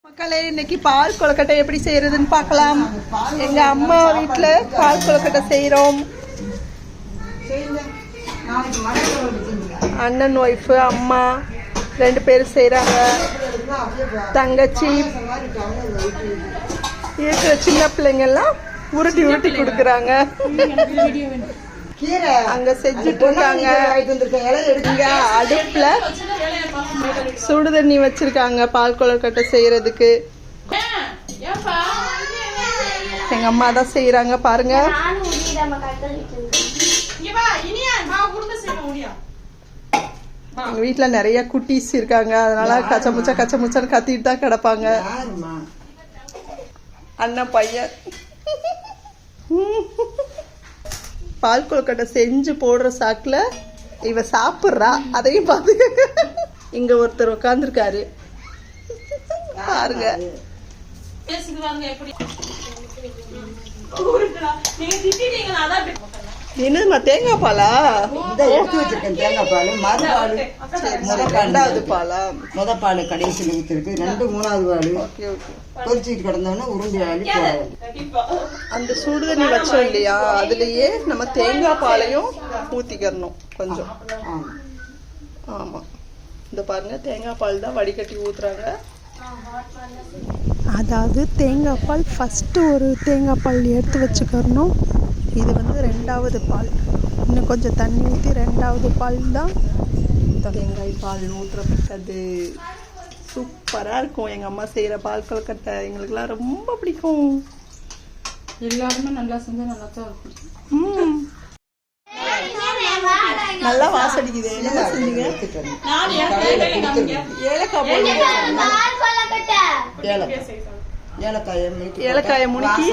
மக்களே, இன்னைக்கு பால் கொழுக்கட்டை எப்படி செய்யறதுன்னு பார்க்கலாம். எங்க அம்மா வீட்டுல பால் கொழுக்கட்டை செய்யறோம். அண்ணன் ஒய்ஃப் அம்மா 2 பேரும் செய்யறாங்க. தங்கச்சி இருக்கிற சின்ன பிள்ளைங்க எல்லாம் உருட்டி உருட்டி கொடுக்குறாங்க. அங்க செஞ்சுட்டு இருக்காங்க. இங்க அடுப்புல சுடு தண்ணி வச்சிருக்காங்க பால் கொழுக்கட்டை செய்யறதுக்கு. எங்க அம்மா தான் செய்யறாங்க பாருங்க. எங்க வீட்டுல நிறைய குட்டீஸ் இருக்காங்க, அதனால கச்சமுச்சான்னு கத்திட்டு தான் கிடப்பாங்க. அண்ணன் பையன் பால் கொழுக்கட்டை செஞ்சு போடுற சாக்குல இவ சாப்பிட்றா, அதையும் பார்த்து இங்க ஒருத்தர் உட்காந்துருக்காரு பாருங்க. என்னதுமா தேங்காய் பாலா? எடுத்து வச்சிருக்கேன் தேங்காய் பால், மறுபால், ரெண்டாவது பாலா? முத பால் கடைசியில் ஊற்றிருக்கு, 2 3வது பால் பொரிச்சிட்டு கிடந்தோன்னா உருண்டி ஆளி அந்த சுடு தண்ணி வச்சோம் இல்லையா, அதுலயே நம்ம தேங்காய் பாலையும் ஊத்திக்கிறணும் கொஞ்சம். ஆமா, இந்த பாருங்க தேங்காய் பால் தான் வடிகட்டி ஊத்துறாங்க. அதாவது தேங்காய் பால் ஃபஸ்ட்டு ஒரு தேங்காய் பால் எடுத்து வச்சுக்கணும். இது வந்து 2வது பால். இன்னும் கொஞ்சம் தண்ணி ஊற்றி 2வது பால் தான் தேங்காய் பால் ஊற்றுறப்பட்டது. சூப்பராக இருக்கும். எங்கள் அம்மா செய்கிற பால் கொழுக்கட்டை எங்களுக்குலாம் ரொம்ப பிடிக்கும். எல்லாருமே நல்லா செஞ்சா நல்லா தான் இருக்கும். நல்லா வாசடிக்குது. என்ன செஞ்சீங்க? ஏலக்காயை முணுக்கி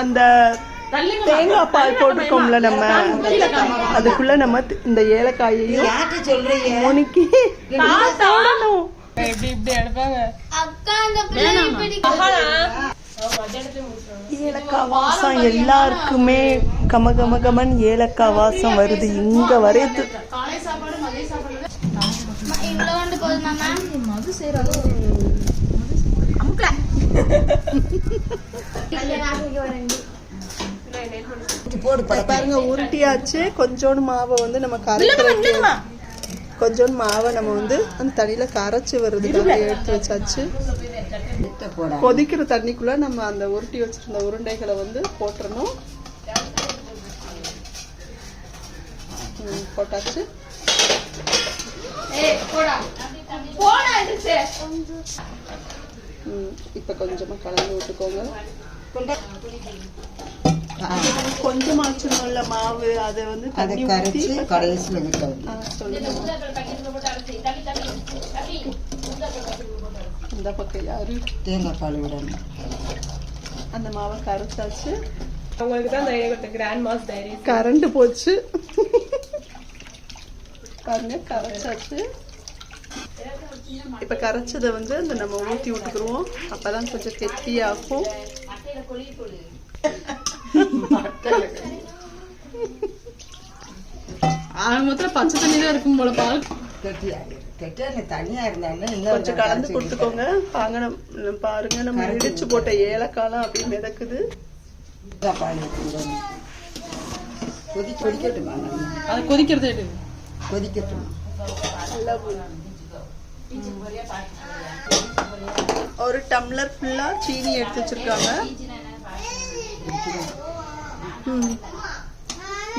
அந்த தேங்காய் பால் போட்டுக்கோம்ல நம்ம, அதுக்குள்ள நம்ம இந்த ஏலக்காயையும் முணுக்கி போடணும். ஏலக்காய் வாசம் எல்லாருக்குமே கமகமகமன் ஏலக்காய் வாசம் வருது இங்க வரையுது. பாருங்க உருட்டியாச்சு. கொஞ்சோண்டு மாவை வந்து நம்ம கரைக்கிறதுக்கு, கொஞ்சோண்டு மாவை நம்ம வந்து அந்த தண்ணியில கரைச்சி வருதுக்காக எடுத்து வச்சாச்சு. கொதிக்கிற தண்ணிக்குள்ள நம்ம அந்த உருட்டி வச்சிருந்த உருண்டைகளை வந்து போட்டுறணும். போட்டாச்சு. இப்ப கொஞ்சமா கலந்து விட்டுக்கோங்க. கொஞ்சமா வச்சிருந்தோம்ல மாவு, அதை வந்து தண்ணி ஊத்தி கடைசியில் இந்த பக்கம் யாரு தேங்காய் பால் விடணும். அந்த மாவை கரைச்சாச்சு. அவங்களுக்கு தான் தைரியம் கொடுத்த கிராண்ட் மாஸ் டைரி. கரண்ட் போச்சு பாருங்க, கரைச்சாச்சு. இப்ப கரைச்சதை வந்து அந்த நம்ம ஊத்தி விட்டுக்குருவோம். அப்பதான் கொஞ்சம் கெட்டியாகும். ஆரம்பத்துல பச்சை தண்ணி தான் இருக்கும் போல பால். தனியா இருந்தாலும் கொஞ்சம் கலந்து கொடுத்துக்கோங்க. பாருங்க நம்ம இடிச்சு போட்ட ஏலக்காலாம் அப்படியே மிதக்குது. அது கொதிக்கிறது கொதிக்கட்டும். ஒரு டம்ளர் ஃபுல்லா சீனி எடுத்து வச்சிருக்காங்க.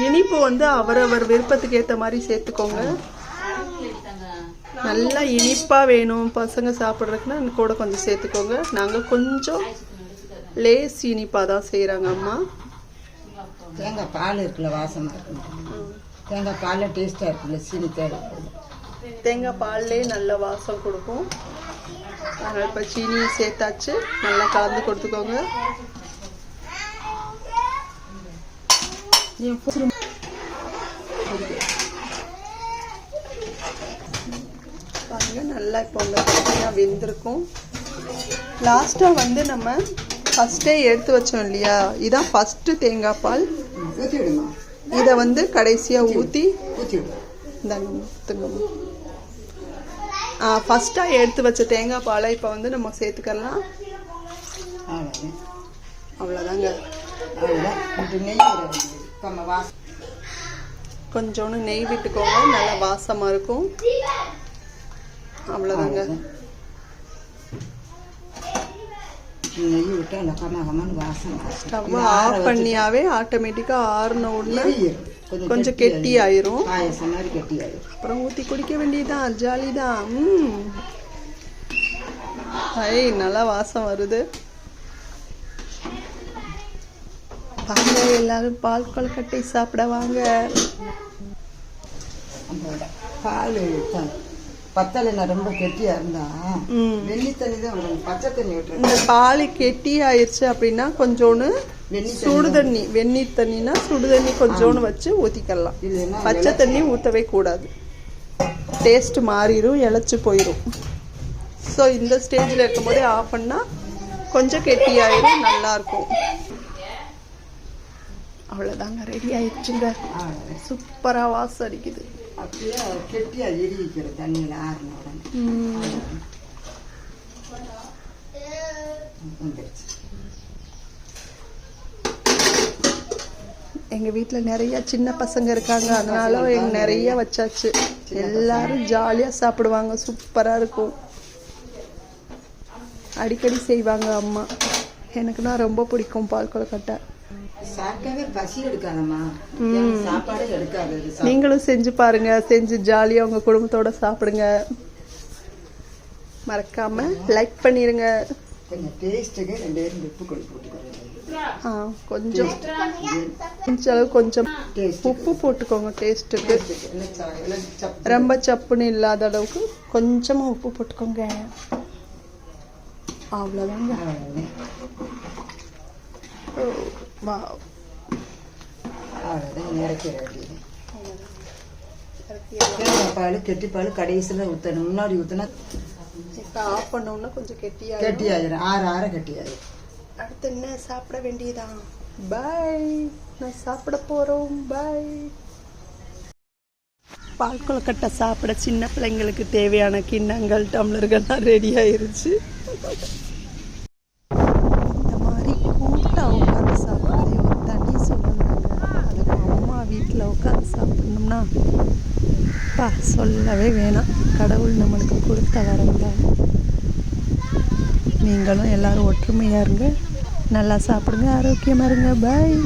இனிப்பு வந்து அவரவர் விருப்பத்துக்கு ஏற்ற மாதிரி சேர்த்துக்கோங்க. நல்லா இனிப்பா வேணும் பசங்க சாப்பிட்றதுக்குன்னா கூட கொஞ்சம் சேர்த்துக்கோங்க. நாங்க கொஞ்சம் லேஸ் இனிப்பா தான் செய்யறாங்க அம்மா. தேங்காய் பால் இருக்குல்ல, வாசமா இருக்கு. தேங்காய் பால் டேஸ்டா இருக்குல்ல, சீனி தேவை. தேங்காய் பால்லே நல்ல வாசம் கொடுக்கும். அதனால இப்போ சீனி சேர்த்தாச்சு. நல்லா கலந்து கொடுத்துக்கோங்க. பாருங்க நல்லா இப்போ இந்த வெந்திருக்கும். லாஸ்டா வந்து நம்ம ஃபர்ஸ்டே எடுத்து வச்சோம் இல்லையா, இதான் ஃபர்ஸ்ட் தேங்காய் பால். இதை வந்து கடைசியா ஊத்தி ஊற்றி இந்த ஃபஸ்ட்டாக எடுத்து வச்ச தேங்காய் பாலை இப்போ வந்து நம்ம சேர்த்துக்கலாம். அவ்வளோதான். அவ்வளோதாங்க. அவ்வளோதான். இது நெய் விட வேண்டியது. நம்ம வாசம் கொஞ்சோண்டு நெய் விட்டுக்கோங்க, நல்லா வாசமாக இருக்கும். அவ்வளோதாங்க. நெய் விட்டு நல்லா கமகமான வாசம். ஸ்டவ் ஆஃப் பண்ணியாவே ஆட்டோமேட்டிக்காக ஆறுன உடனே கொஞ்சம் கெட்டி ஆயிரும். பாயசம் மாதிரி கெட்டி ஆயிரும். அப்புறம் ஊற்றி குடிக்க வேண்டியதுதான், ஜாலி தான். நல்லா வாசம் வருது. வாங்க எல்லாரும் பால் கொழுக்கட்டை சாப்பிட வாங்க. பால் பத்தலைன்னா ரொம்ப கெட்டியா இருந்தா வெள்ளி தண்ணி தான் விடணும், பச்சை தண்ணி விட்டுருங்க. இந்த பால் கெட்டி ஆயிடுச்சு அப்படின்னா கொஞ்சோண்டு சுடு தண்ணி, வெந்நீர் தண்ணினா சுடு தண்ணி கொஞ்சோண்டு வச்சு ஊற்றிக்கலாம். பச்சை தண்ணி ஊற்றவே கூடாது, டேஸ்ட் மாறிடும், இழைச்சி போயிடும். ஸோ இந்த ஸ்டேஜில் இருக்கும்போதே ஆஃப் பண்ணால் கொஞ்சம் கெட்டியாயிடும், நல்லாயிருக்கும். அவ்வளோதாங்க, ரெடி ஆயிடுச்சுங்க. சூப்பராக வாசம் அடிக்குது. அப்படியே கெட்டியா எரிவிக்கிற தண்ணியில் ஆறின உடனே எங்கள் வீட்டில் நிறைய சின்ன பசங்க இருக்காங்க, அதனால நிறைய வச்சாச்சு. எல்லாரும் ஜாலியாக சாப்பிடுவாங்க, சூப்பராக இருக்கும். அடிக்கடி செய்வாங்க அம்மா. எனக்குன்னா ரொம்ப பிடிக்கும் பால் கொழுக்கட்டை. சாப்பிட்டாவே பசி எடுக்காதம்மா, சாப்பாடே எடுக்காது. நீங்களும் செஞ்சு பாருங்க, செஞ்சு ஜாலியாக உங்கள் குடும்பத்தோட சாப்பிடுங்க. மறக்காம லைக் பண்ணிடுங்க. கொஞ்சம் டேஸ்ட்டுக்கு 2 உப்பு கொண்டு போட்டுக்கிறேன். கொஞ்சம் அளவு கொஞ்சம் உப்பு போட்டுக்கோங்க டேஸ்ட்டுக்கு. ரொம்ப சப்புன்னு இல்லாத அளவுக்கு கொஞ்சமாக உப்பு போட்டுக்கோங்க. அவ்வளோதாங்க. அவ்வளோதான், இறக்கிற வேண்டியது. பால் கெட்டிப்பால் கடைசியில் ஊற்றணும், முன்னாடி ஊற்றினா இப்போ ஆஃப் பண்ணோம்னா கொஞ்சம் கெட்டியாயிரும், ஆற கெட்டியாயிரும். அடுத்து என்ன சாப்பிட வேண்டியதான். பாய், நான் சாப்பிட போகிறோம். பாய். பால் கொழுக்கட்டை சாப்பிட சின்ன பிள்ளைங்களுக்கு தேவையான கிண்ணங்கள், டம்ளர்கள்லாம் ரெடி ஆயிருச்சு. இந்த மாதிரி கூட்டாக உட்காந்து சாப்பிட்றதே ஒரு தனி சுகந்தாங்க. அதுக்கு அம்மா வீட்டில் உட்காந்து சாப்பிட்ணும்னா சொல்லவே வேணாம். கடவுள் நம்மளுக்கு கொடுத்த வரம் தான். நீங்களும் எல்லாரும் ஒற்றுமையாக இருங்க, நல்லா சாப்பிடுங்க, ஆரோக்கியமாக இருங்க. பாய்.